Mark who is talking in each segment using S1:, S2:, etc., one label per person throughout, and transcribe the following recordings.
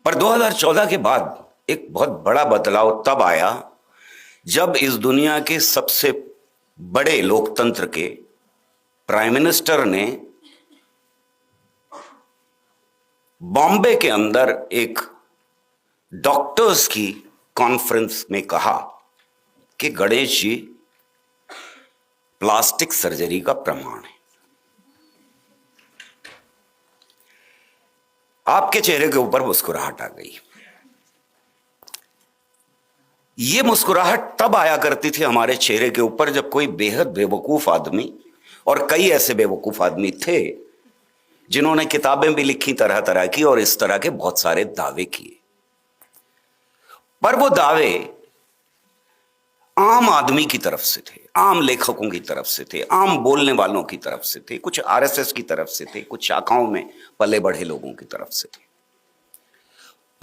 S1: पर 2014 के बाद एक बहुत बड़ा बदलाव तब आया जब इस दुनिया के सबसे बड़े लोकतंत्र के प्राइम मिनिस्टर ने बॉम्बे के अंदर एक डॉक्टर्स की कॉन्फ्रेंस में कहा कि गणेश जी प्लास्टिक सर्जरी का प्रमाण है। आपके चेहरे के ऊपर मुस्कुराहट आ गई। यह मुस्कुराहट तब आया करती थी हमारे चेहरे के ऊपर जब कोई बेहद बेवकूफ आदमी, और कई ऐसे बेवकूफ आदमी थे जिन्होंने किताबें भी लिखी तरह तरह की और इस तरह के बहुत सारे दावे किए, पर वो दावे आम आदमी की तरफ से थे, आम लेखकों की तरफ से थे, आम बोलने वालों की तरफ से थे, कुछ आरएसएस की तरफ से थे, कुछ शाखाओं में पले बढ़े लोगों की तरफ से थे।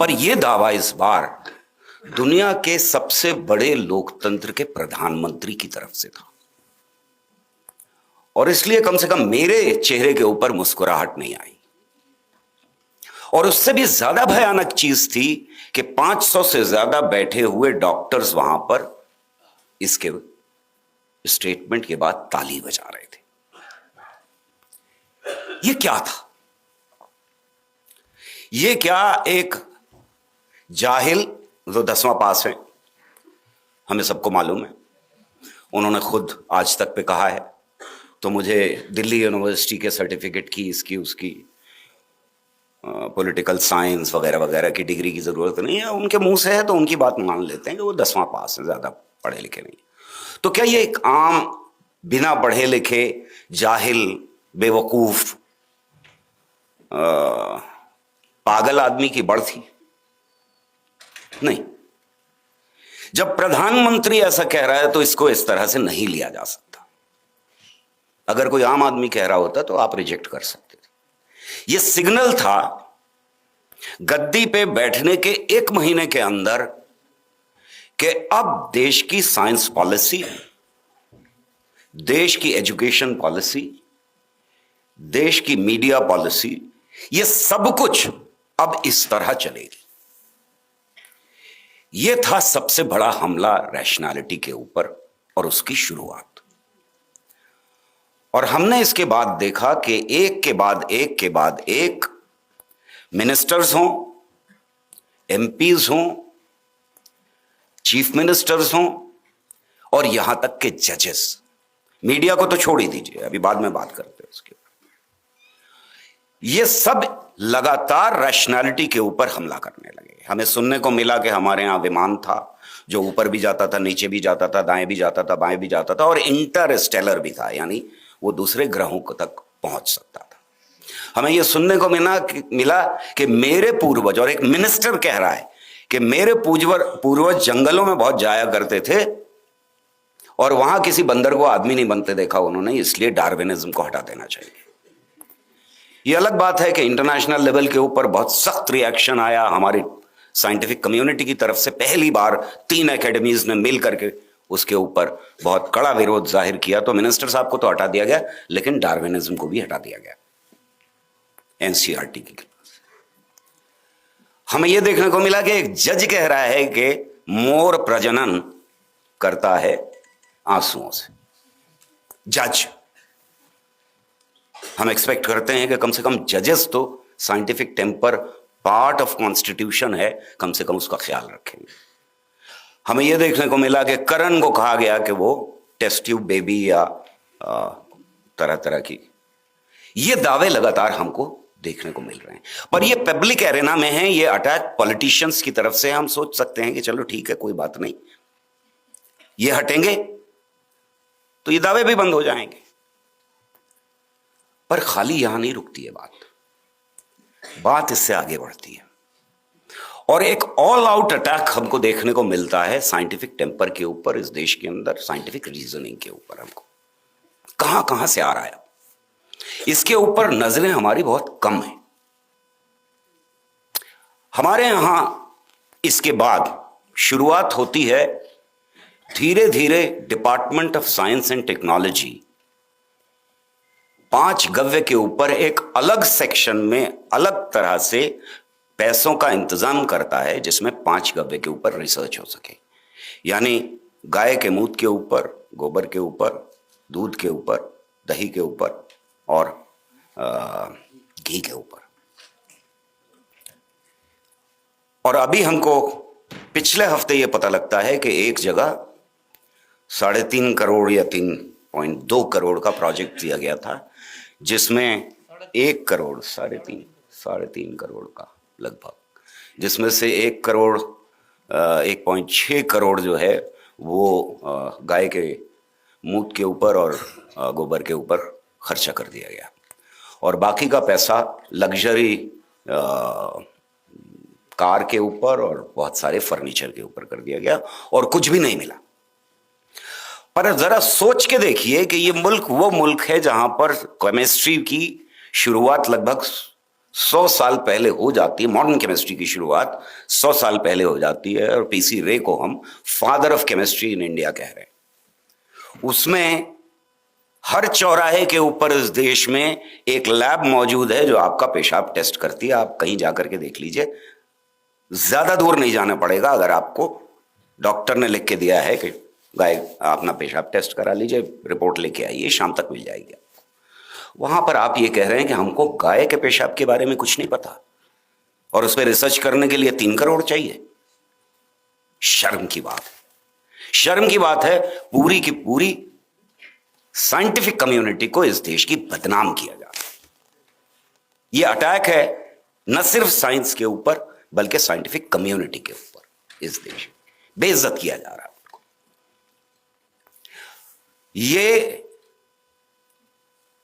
S1: पर यह दावा इस बार दुनिया के सबसे बड़े लोकतंत्र के प्रधानमंत्री की तरफ से था, और इसलिए कम से कम मेरे चेहरे के ऊपर मुस्कुराहट नहीं आई। और उससे भी ज्यादा भयानक चीज थी कि 500 से ज्यादा बैठे हुए डॉक्टर्स वहां पर इसके स्टेटमेंट के बाद ताली बजा रहे थे। यह क्या था? यह क्या एक जाहिल जो 10वां पास है, हमें सबको मालूम है, उन्होंने खुद आज तक पे कहा है, तो मुझे दिल्ली यूनिवर्सिटी के सर्टिफिकेट की, इसकी उसकी, पॉलिटिकल साइंस वगैरह वगैरह की डिग्री की जरूरत नहीं है। उनके मुंह से है तो उनकी बात मान लेते हैं कि वो 10वां पास है, ज्यादा पढ़े लिखे नहीं। तो क्या ये एक आम बिना पढ़े लिखे जाहिल बेवकूफ पागल आदमी की बढ़ थी? नहीं। जब प्रधानमंत्री ऐसा कह रहा है तो इसको इस तरह से नहीं लिया जा सकता। अगर कोई आम आदमी कह रहा होता तो आप रिजेक्ट कर सकते थे। यह सिग्नल था गद्दी पे बैठने के 1 महीने के अंदर कि अब देश की साइंस पॉलिसी, देश की एजुकेशन पॉलिसी, देश की मीडिया पॉलिसी, यह सब कुछ अब इस तरह चलेगी। यह था सबसे बड़ा हमला रैशनैलिटी के ऊपर और उसकी शुरुआत। और हमने इसके बाद देखा कि एक के बाद एक के बाद एक मिनिस्टर्स हों, एमपीज हों, चीफ मिनिस्टर्स हों, और यहां तक के जजेस, मीडिया को तो छोड़ ही दीजिए, अभी बाद में बात करते हैं उसके ऊपर, ये सब लगातार रैशनैलिटी के ऊपर हमला करने लगे। हमें सुनने को मिला कि हमारे यहां विमान था जो ऊपर भी जाता था, नीचे भी जाता था, दाएं भी जाता था, बाएं भी जाता था, और इंटरस्टेलर भी था, यानी वो दूसरे ग्रहों तक पहुंच सकता था। हमें यह सुनने को मिला कि मेरे पूर्वज, और एक मिनिस्टर कह रहा है कि मेरे पूर्वज जंगलों में बहुत जाया करते थे और वहां किसी बंदर को आदमी नहीं बनते देखा उन्होंने, इसलिए डार्विनिज्म को हटा देना चाहिए। यह अलग बात है कि इंटरनेशनल लेवल के ऊपर बहुत सख्त रिएक्शन आया हमारी साइंटिफिक कम्युनिटी की तरफ से। पहली बार 3 एकेडमीज ने मिल करके उसके ऊपर बहुत कड़ा विरोध जाहिर किया। तो मिनिस्टर साहब को तो हटा दिया गया, लेकिन डार्विनिज्म को भी हटा दिया गया एनसीईआरटी की। हमें यह देखने को मिला कि एक जज कह रहा है कि मोर प्रजनन करता है आंसुओं से। जज, हम एक्सपेक्ट करते हैं कि कम से कम जजेस तो scientific temper part of constitution है, कम से कम उसका ख्याल रखेंगे। हमें यह देखने को मिला कि करण को कहा गया कि वो टेस्ट ट्यूब बेबी या तरह तरह की, ये दावे लगातार हमको देखने को मिल रहे हैं। पर ये पब्लिक एरेना में है, ये अटैक पॉलिटिशियंस की तरफ से। हम सोच सकते हैं कि चलो ठीक है, कोई बात नहीं, ये हटेंगे तो ये दावे भी बंद हो जाएंगे। पर खाली यहां नहीं रुकती है बात इससे आगे बढ़ती है और एक ऑल आउट अटैक हमको देखने को मिलता है साइंटिफिक टेम्पर के ऊपर, इस देश के अंदर साइंटिफिक रीजनिंग के ऊपर। हमको कहां कहां से आ रहा है, इसके ऊपर नजरें हमारी बहुत कम है। हमारे यहां इसके बाद शुरुआत होती है धीरे धीरे department of science and technology 5 गव्य के ऊपर एक अलग सेक्शन में अलग तरह से पैसों का इंतजाम करता है जिसमें 5 गव्वे के ऊपर रिसर्च हो सके, यानी गाय के मूत्र के ऊपर, गोबर के ऊपर, दूध के ऊपर, दही के ऊपर और घी के ऊपर। और अभी हमको पिछले हफ्ते ये पता लगता है कि एक जगह 3.5 करोड़ या 3.2 करोड़ का प्रोजेक्ट दिया गया था, जिसमें 1 करोड़, 3.5 करोड़ का लगभग, जिसमें से 1 करोड़ 1.6 करोड़ जो है वो गाय के मूत्र के ऊपर और गोबर के ऊपर खर्चा कर दिया गया, और बाकी का पैसा लग्जरी कार के ऊपर और बहुत सारे फर्नीचर के ऊपर कर दिया गया, और कुछ भी नहीं मिला। पर जरा सोच के देखिए कि ये मुल्क वो मुल्क है जहां पर केमिस्ट्री की शुरुआत लगभग 100 साल पहले हो जाती है, मॉडर्न केमिस्ट्री की शुरुआत 100 साल पहले हो जाती है, और पीसी रे को हम father of chemistry in India कह रहे हैं। उसमें हर चौराहे के ऊपर इस देश में एक लैब मौजूद है जो आपका पेशाब टेस्ट करती है। आप कहीं जाकर के देख लीजिए, ज्यादा दूर नहीं जाना पड़ेगा। अगर आपको डॉक्टर ने लिख के दिया है कि गाय अपना पेशाब टेस्ट करा लीजिए, रिपोर्ट लेके आइए, शाम तक मिल जाएगी, वहां पर आप ये कह रहे हैं कि हमको गाय के पेशाब के बारे में कुछ नहीं पता, और उस पर रिसर्च करने के लिए 3 करोड़ चाहिए। शर्म की बात है, शर्म की बात है। पूरी की पूरी साइंटिफिक कम्युनिटी को इस देश की बदनाम किया जा रहा है। यह अटैक है न सिर्फ साइंस के ऊपर बल्कि साइंटिफिक कम्युनिटी के ऊपर। इस देश में बेइज्जत किया जा रहा है उनको। ये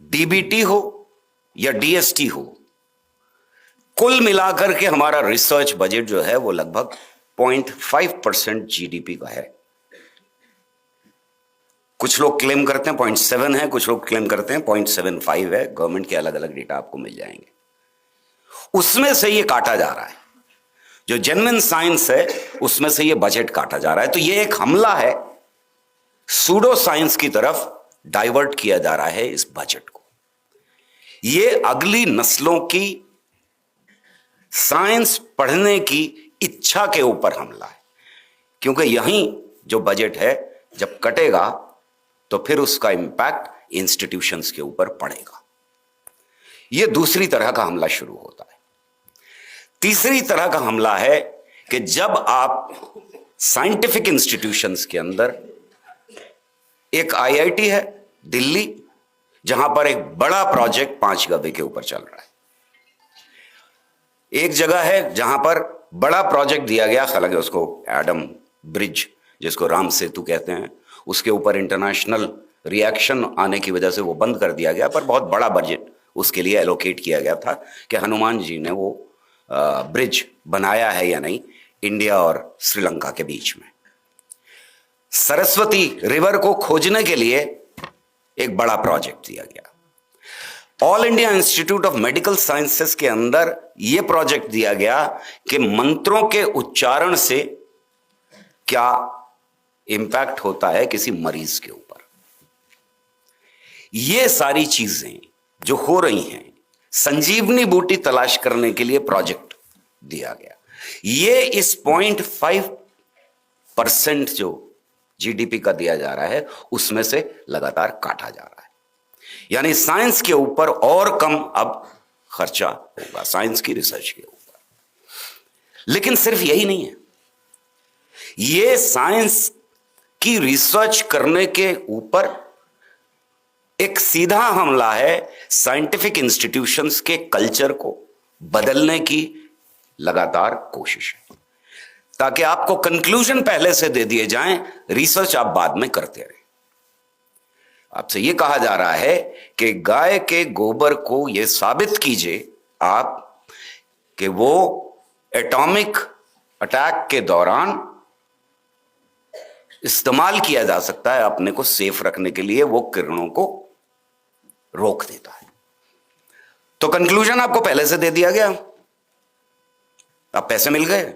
S1: डीबीटी हो या डीएसटी हो, कुल मिलाकर के हमारा रिसर्च बजट जो है वो लगभग 0.5% जीडीपी का है। कुछ लोग क्लेम करते हैं 0.7 है, कुछ लोग क्लेम करते हैं 0.75 है। गवर्नमेंट के अलग अलग डेटा आपको मिल जाएंगे। उसमें से ये काटा जा रहा है, जो जेन्युइन साइंस है उसमें से ये बजट काटा जा रहा है। तो ये एक हमला है, सूडो साइंस की तरफ डाइवर्ट किया जा रहा है इस बजट को। ये अगली नस्लों की साइंस पढ़ने की इच्छा के ऊपर हमला है, क्योंकि यहीं जो बजट है जब कटेगा तो फिर उसका इंपैक्ट इंस्टीट्यूशंस के ऊपर पड़ेगा। यह दूसरी तरह का हमला शुरू होता है। तीसरी तरह का हमला है कि जब आप साइंटिफिक इंस्टीट्यूशंस के अंदर, एक आईआईटी है दिल्ली जहां पर एक बड़ा प्रोजेक्ट 5 गव्वे के ऊपर चल रहा है, एक जगह है जहां पर बड़ा प्रोजेक्ट दिया गया, हालांकि उसको एडम ब्रिज जिसको राम सेतु कहते हैं, उसके ऊपर इंटरनेशनल रिएक्शन आने की वजह से वो बंद कर दिया गया, पर बहुत बड़ा बजट उसके लिए एलोकेट किया गया था कि हनुमान जी ने वो ब्रिज बनाया है या नहीं इंडिया और श्रीलंका के बीच में। सरस्वती रिवर को खोजने के लिए एक बड़ा प्रोजेक्ट दिया गया। All India institute of medical sciences के अंदर यह प्रोजेक्ट दिया गया कि मंत्रों के उच्चारण से क्या इंपैक्ट होता है किसी मरीज के ऊपर। ये सारी चीजें जो हो रही हैं, संजीवनी बूटी तलाश करने के लिए प्रोजेक्ट दिया गया। ये इस 0.5% जो जीडीपी का दिया जा रहा है उसमें से लगातार काटा जा रहा है। यानी साइंस के ऊपर और कम अब खर्चा होगा, साइंस की रिसर्च के ऊपर। लेकिन सिर्फ यही नहीं है, ये साइंस की रिसर्च करने के ऊपर एक सीधा हमला है साइंटिफिक इंस्टीट्यूशंस के कल्चर को बदलने की लगातार कोशिश है, ताकि आपको कंक्लूजन पहले से दे दिए जाएं, रिसर्च आप बाद में करते रहें। आपसे यह कहा जा रहा है कि गाय के गोबर को यह साबित कीजिए आप कि वो एटॉमिक अटैक के दौरान इस्तेमाल किया जा सकता है, अपने को सेफ रखने के लिए वो किरणों को रोक देता है। तो कंक्लूजन आपको पहले से दे दिया गया, अब पैसे मिल गए।